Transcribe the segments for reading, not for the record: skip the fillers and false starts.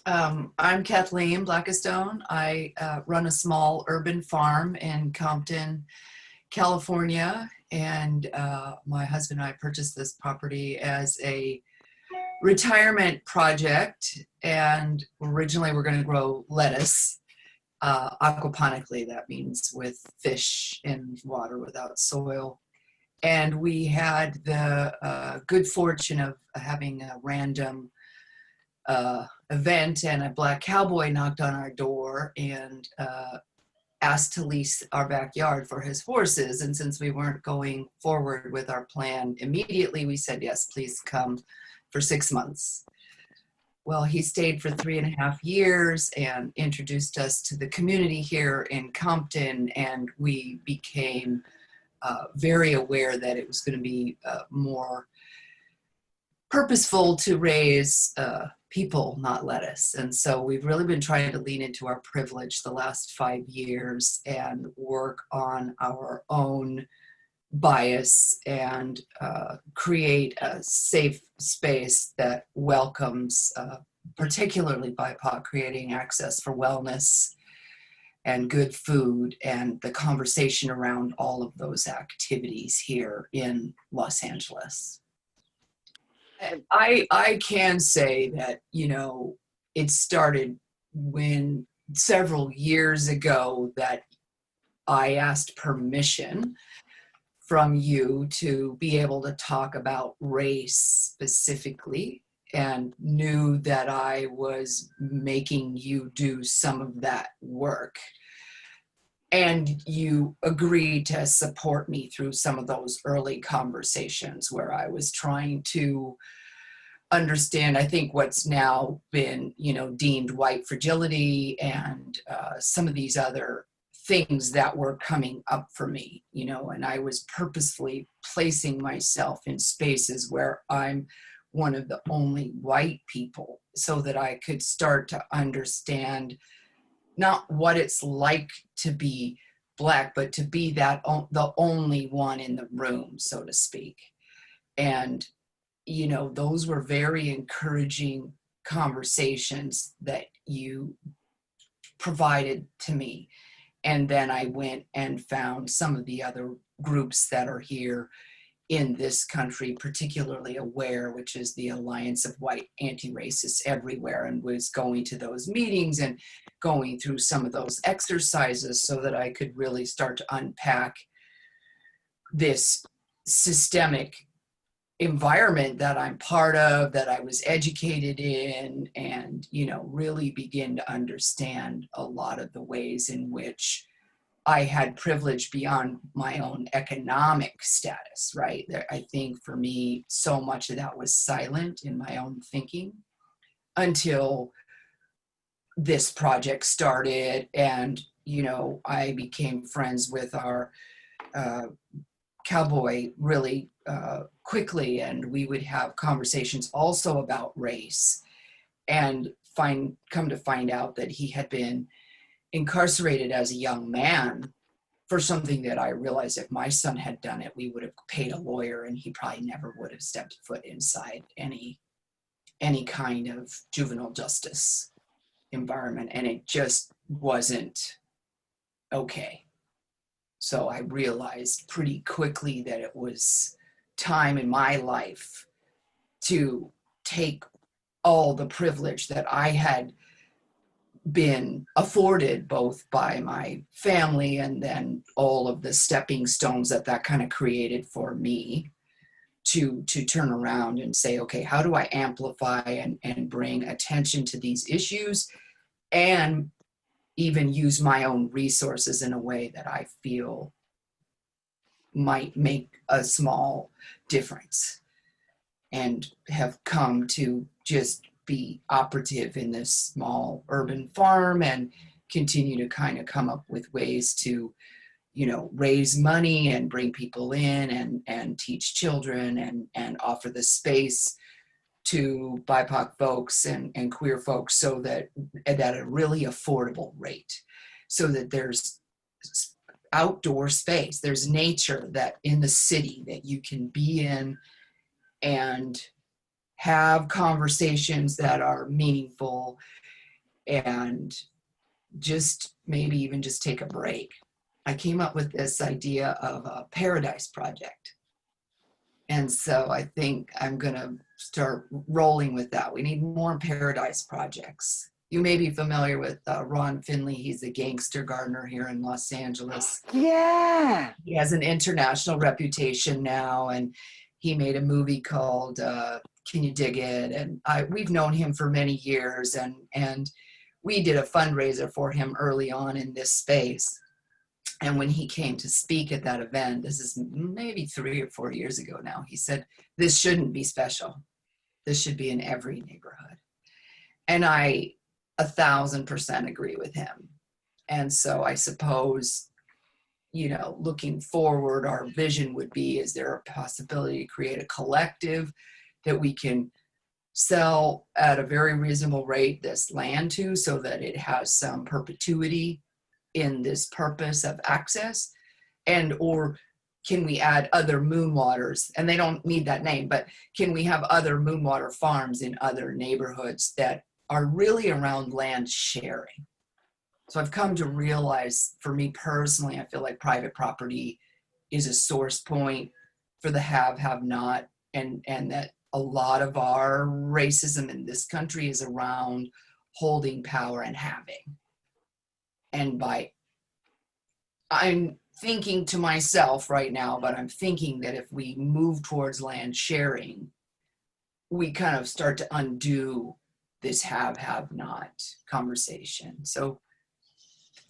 I'm Kathleen Blakistone. I run a small urban farm in Compton, California, and my husband and I purchased this property as a retirement project. And originally, we're going to grow lettuce aquaponically. That means with fish in water without soil. And we had the good fortune of having a random event, and a black cowboy knocked on our door and asked to lease our backyard for his horses. And since we weren't going forward with our plan immediately, we said, yes, please come for 6 months. Well, he stayed for 3.5 years and introduced us to the community here in Compton, and we became very aware that it was going to be more purposeful to raise people, not lettuce. And so we've really been trying to lean into our privilege the last 5 years and work on our own bias and create a safe space that welcomes particularly BIPOC, creating access for wellness and good food and the conversation around all of those activities here in Los Angeles. I can say that, it started when several years ago that I asked permission from you to be able to talk about race specifically, and knew that I was making you do some of that work. And you agreed to support me through some of those early conversations where I was trying to understand, I think, what's now been, deemed white fragility, and some of these other things that were coming up for me, and I was purposefully placing myself in spaces where I'm one of the only white people so that I could start to understand not what it's like to be Black, but to be the only one in the room, so to speak. And, those were very encouraging conversations that you provided to me. And then I went and found some of the other groups that are here in this country, particularly AWARE, which is the Alliance of White Anti-Racists Everywhere, and was going to those meetings and going through some of those exercises so that I could really start to unpack this systemic environment that I'm part of, that I was educated in, and, really begin to understand a lot of the ways in which I had privilege beyond my own economic status, right? I think for me, so much of that was silent in my own thinking until this project started. And, I became friends with our cowboy really quickly, and we would have conversations also about race, and come to find out that he had been incarcerated as a young man for something that I realized if my son had done it, we would have paid a lawyer, and he probably never would have stepped foot inside any kind of juvenile justice environment, and it just wasn't okay. So I realized pretty quickly that it was time in my life to take all the privilege that I had been afforded, both by my family and then all of the stepping stones that kind of created for me, to turn around and say, okay, how do I amplify and bring attention to these issues, and even use my own resources in a way that I feel might make a small difference, and have come to just be operative in this small urban farm and continue to kind of come up with ways to, raise money and bring people in and teach children and offer the space to BIPOC folks and queer folks, so that at a really affordable rate, so that there's outdoor space, there's nature that in the city that you can be in and have conversations that are meaningful, and just maybe even just take a break. I came up with this idea of a paradise project. And so I think I'm going to start rolling with that. We need more paradise projects. You may be familiar with Ron Finley. He's a gangster gardener here in Los Angeles. Yeah. He has an international reputation now, and he made a movie called Can You Dig It? And we've known him for many years, and we did a fundraiser for him early on in this space. And when he came to speak at that event, this is maybe 3 or 4 years ago now, he said, this shouldn't be special. This should be in every neighborhood. And I 1,000% agree with him. And so I suppose, you know, looking forward, our vision would be, is there a possibility to create a collective that we can sell at a very reasonable rate this land to, so that it has some perpetuity in this purpose of access? And or can we add other Moonwaters? And they don't need that name, but can we have other Moonwater farms in other neighborhoods that are really around land sharing? So I've come to realize, for me personally, I feel like private property is a source point for the have not, and that a lot of our racism in this country is around holding power and having. And I'm thinking to myself right now, but I'm thinking that if we move towards land sharing, we kind of start to undo this have not conversation. So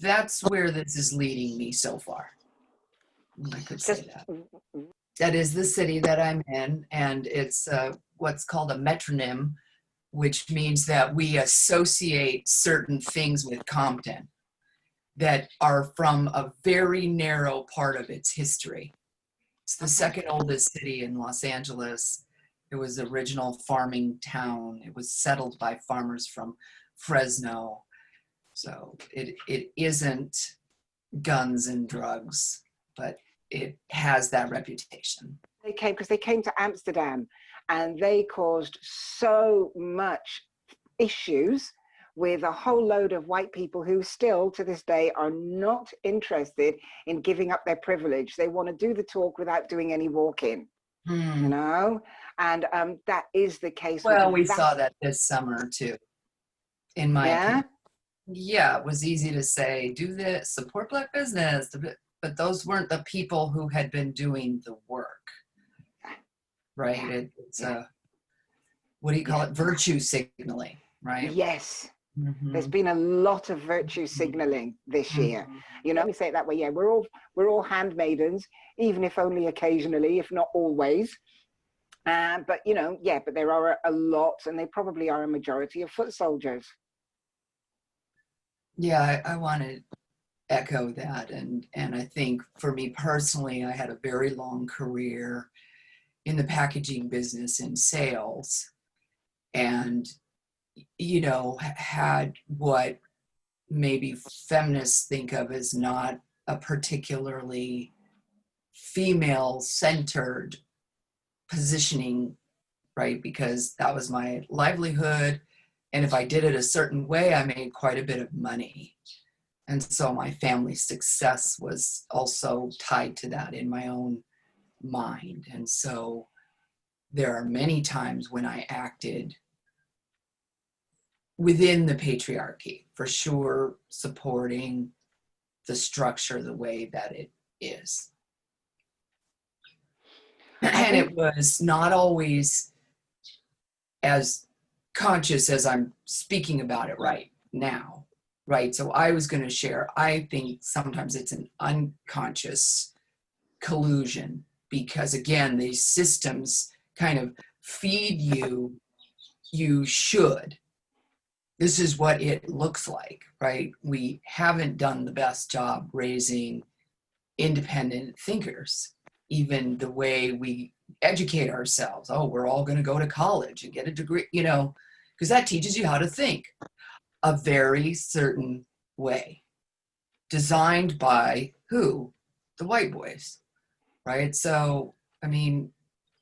that's where this is leading me so far. I could say that. That is the city that I'm in, and it's what's called a metronym, which means that we associate certain things with Compton that are from a very narrow part of its history. It's the second oldest city in Los Angeles. It was the original farming town. It was settled by farmers from Fresno. So it isn't guns and drugs, but it has that reputation. They came to Amsterdam, and they caused so much issues with a whole load of white people who still to this day are not interested in giving up their privilege. They want to do the talk without doing any walking, you know? And that is the case. Well, we saw that this summer too, in my opinion. Yeah, it was easy to say, do this, support Black business, but those weren't the people who had been doing the work, right? It's what do you call it? Virtue signaling, right? Yes. Mm-hmm. There's been a lot of virtue signaling this year. You know, we say it that way. Yeah, we're all handmaidens, even if only occasionally, if not always. But you know, yeah, but there are a lot, and they probably are a majority of foot soldiers. Yeah, I want to echo that, and I think for me personally, I had a very long career in the packaging business in sales, and you know, had what maybe feminists think of as not a particularly female-centered positioning, right? Because that was my livelihood, and if I did it a certain way, I made quite a bit of money. And so my family's success was also tied to that in my own mind. And so there are many times when I acted within the patriarchy, for sure, supporting the structure the way that it is. And it was not always as conscious as I'm speaking about it right now, right? So I was going to share, I think sometimes it's an unconscious collusion, because again, these systems kind of feed you should. This is what it looks like, right? We haven't done the best job raising independent thinkers, even the way we educate ourselves. Oh, we're all going to go to college and get a degree, you know, because that teaches you how to think a very certain way, designed by who? The white boys, right? So, I mean,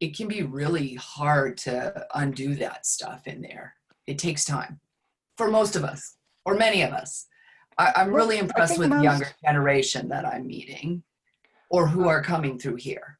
it can be really hard to undo that stuff in there. It takes time for most of us, or many of us. I'm Well, really I impressed think with the younger most, generation that I'm meeting or who are coming through here.